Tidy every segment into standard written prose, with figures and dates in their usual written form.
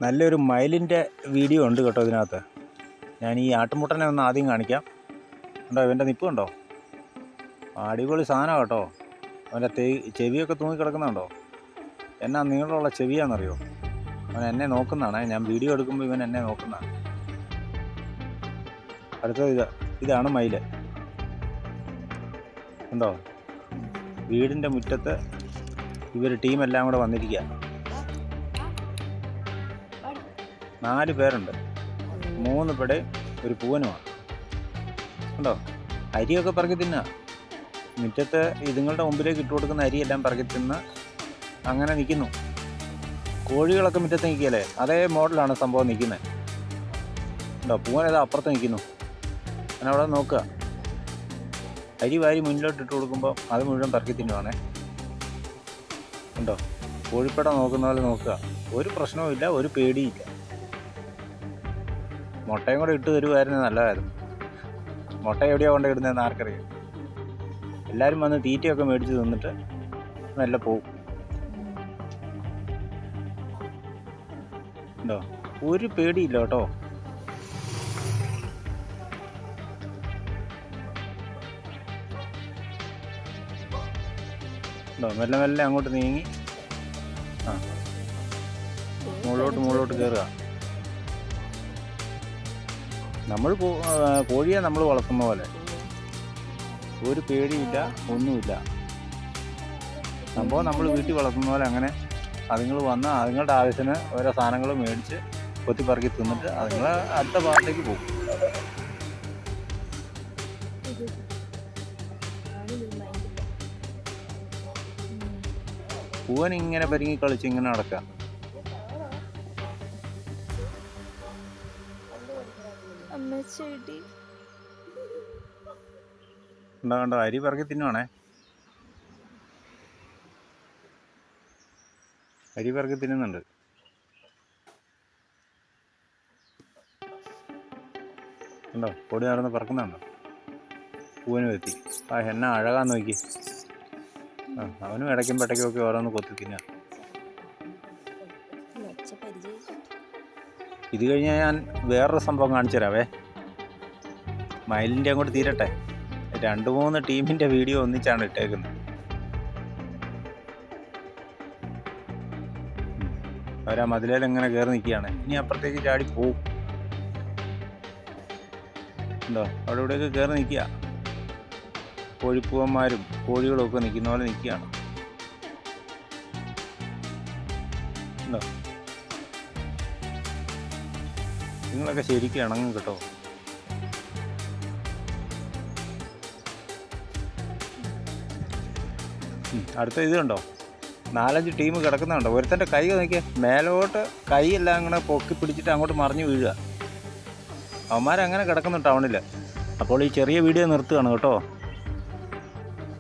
നല്ലൊരു മയിലിൻ്റെ വീഡിയോ ഉണ്ട് കേട്ടോ ഇതിനകത്ത്. ഞാൻ ഈ ആട്ടുമുട്ടനെ ഒന്ന് ആദ്യം കാണിക്കാം. ഉണ്ടോ, ഇവൻ്റെ നിപ്പ് കണ്ടോ? അടിപൊളി സാധനം കേട്ടോ. അവൻ്റെ ചെവിയൊക്കെ തൂങ്ങിക്കിടക്കുന്നുണ്ടോ? എന്നാ നീളമുള്ള ചെവിയാണെന്നറിയോ? അവൻ എന്നെ നോക്കുന്നതാണ്. ഞാൻ വീഡിയോ എടുക്കുമ്പോൾ ഇവൻ എന്നെ നോക്കുന്നതാണ്. അടുത്തത് ഇതാണ് മയിൽ. ഉണ്ടോ? വീടിൻ്റെ മുറ്റത്ത് ഇവർ ടീമെല്ലാം കൂടെ വന്നിരിക്കുക. 4 പേരുണ്ട്. 3 പെടയും ഒരു പൂവനുമാണ്. ഉണ്ടോ? അരിയൊക്കെ പറക്കി തിന്നുക. മുറ്റത്ത് ഇതുങ്ങളുടെ മുമ്പിലേക്ക് ഇട്ട് കൊടുക്കുന്ന അരിയെല്ലാം പറക്കി തിന്ന് അങ്ങനെ നിൽക്കുന്നു. കോഴികളൊക്കെ മുറ്റത്ത് നിൽക്കുകയല്ലേ, അതേ മോഡലാണ് സംഭവം നിൽക്കുന്നത്. ഉണ്ടോ? പൂവനേതാ അപ്പുറത്ത് നിൽക്കുന്നു. ഞാൻ അവിടെ നോക്കുക. അരി വാരി മുന്നിലോട്ട് ഇട്ട് കൊടുക്കുമ്പോൾ അത് മുഴുവൻ പറക്കി തിന്നുവാണേ. ഉണ്ടോ? കോഴിപ്പട നോക്കുന്ന പോലെ നോക്കുക. ഒരു പ്രശ്നവും ഇല്ല, ഒരു പേടിയില്ല. മുട്ടയും കൂടെ ഇട്ട് തരുമായിരുന്നു, നല്ലതായിരുന്നു. മുട്ട എവിടെയാണ് കൊണ്ട് ഇടുന്നതെന്ന് ആർക്കറിയാം. എല്ലാവരും വന്ന് തീറ്റയൊക്കെ മേടിച്ച് തിന്നിട്ട് മെല്ലെ പോവും. ഉണ്ടോ? ഒരു പേടിയില്ല കേട്ടോ. ഉണ്ടോ? മെല്ലെ മെല്ലെ അങ്ങോട്ട് നീങ്ങി മുകളിലോട്ട് കയറുക. നമ്മൾ കോഴിയെ നമ്മൾ വളർത്തുന്ന പോലെ ഒരു പേടിയില്ല, ഒന്നുമില്ല. സംഭവം നമ്മൾ വീട്ടിൽ വളർത്തുന്ന പോലെ അങ്ങനെ അതുങ്ങൾ വന്ന് അതുങ്ങളുടെ ആവശ്യത്തിന് ഓരോ സാധനങ്ങൾ മേടിച്ച് കൊത്തിപ്പറക്കി തിന്നിട്ട് അതുങ്ങൾ അടുത്ത ഭാഗത്തേക്ക് പോകും. പൂവൻ ഇങ്ങനെ പരിങ്ങി കളിച്ച് ഇങ്ങനെ നടക്കുക. കണ്ടോ, അരി പറക്കി തിന്നുവാണേ. അരി പറക്കി തിന്നുന്നുണ്ട്. കണ്ടോ? പൊടി നടന്ന് പറക്കുന്നുണ്ടോ? പൂവനും എത്തി. എന്നാ അഴകാന്ന് നോക്കി. അവനും ഇടയ്ക്കും പെട്ടയ്ക്കും ഓരോന്ന് കൊത്തി തിന്നുക. ഇത് കഴിഞ്ഞാൽ ഞാൻ വേറൊരു സംഭവം കാണിച്ചു തരാവേ. മയിലിൻ്റെ അങ്ങോട്ട് തീരട്ടെ. 2-3 ടീമിൻ്റെ വീഡിയോ ഒന്നിച്ചാണ് ഇട്ടേക്കുന്നത്. അവരാ മതിലേൽ ഇങ്ങനെ കയറി നിൽക്കുകയാണ്. ഇനി അപ്പുറത്തേക്ക് ചാടി പോവും. ഉണ്ടോ? അവിടെ ഇവിടെയൊക്കെ കയറി നിൽക്കുക. കോഴിപ്പൂവന്മാരും കോഴികളും ഒക്കെ നിൽക്കുന്ന പോലെ നിൽക്കുകയാണ്. ഉണ്ടോ? നിങ്ങളൊക്കെ ശരിക്കും ഇണങ്ങും കേട്ടോ. അടുത്ത ഇത് കണ്ടോ? 4-5 ടീം കിടക്കുന്നുണ്ടോ? ഒരുത്തൻ്റെ കൈ നോക്കിയാൽ മേലോട്ട് കൈയെല്ലാം കൂടെ പൊക്കി പിടിച്ചിട്ട് അങ്ങോട്ട് മറിഞ്ഞ് വീഴുക. അവന്മാരങ്ങനെ കിടക്കുന്നു ടൗണിൽ. അപ്പോൾ ഈ ചെറിയ വീഡിയോ നിർത്തുകയാണ് കേട്ടോ.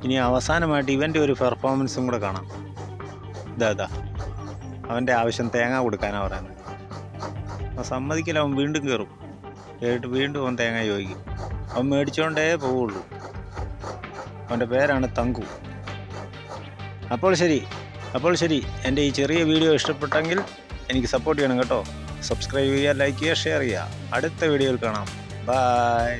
ഇനി അവസാനമായിട്ട് ഇവൻ്റെ ഒരു പെർഫോമൻസും കൂടെ കാണാം. ഇതാ അവൻ്റെ ആവശ്യം തേങ്ങ കൊടുക്കാനാണ് പറയുന്നത്. സമ്മതിക്കില്ല. അവൻ വീണ്ടും കയറും. കേട്ട് വീണ്ടും അവൻ തേങ്ങ ചോദിക്കും. അവൻ മേടിച്ചുകൊണ്ടേ പോവുള്ളൂ. അവൻ്റെ പേരാണ് തങ്കു. അപ്പോൾ ശരി എൻ്റെ ഈ ചെറിയ വീഡിയോ ഇഷ്ടപ്പെട്ടെങ്കിൽ എനിക്ക് സപ്പോർട്ട് ചെയ്യണം കേട്ടോ. സബ്സ്ക്രൈബ് ചെയ്യുക, ലൈക്ക് ചെയ്യുക, ഷെയർ ചെയ്യുക. അടുത്ത വീഡിയോയിൽ കാണാം. ബൈ.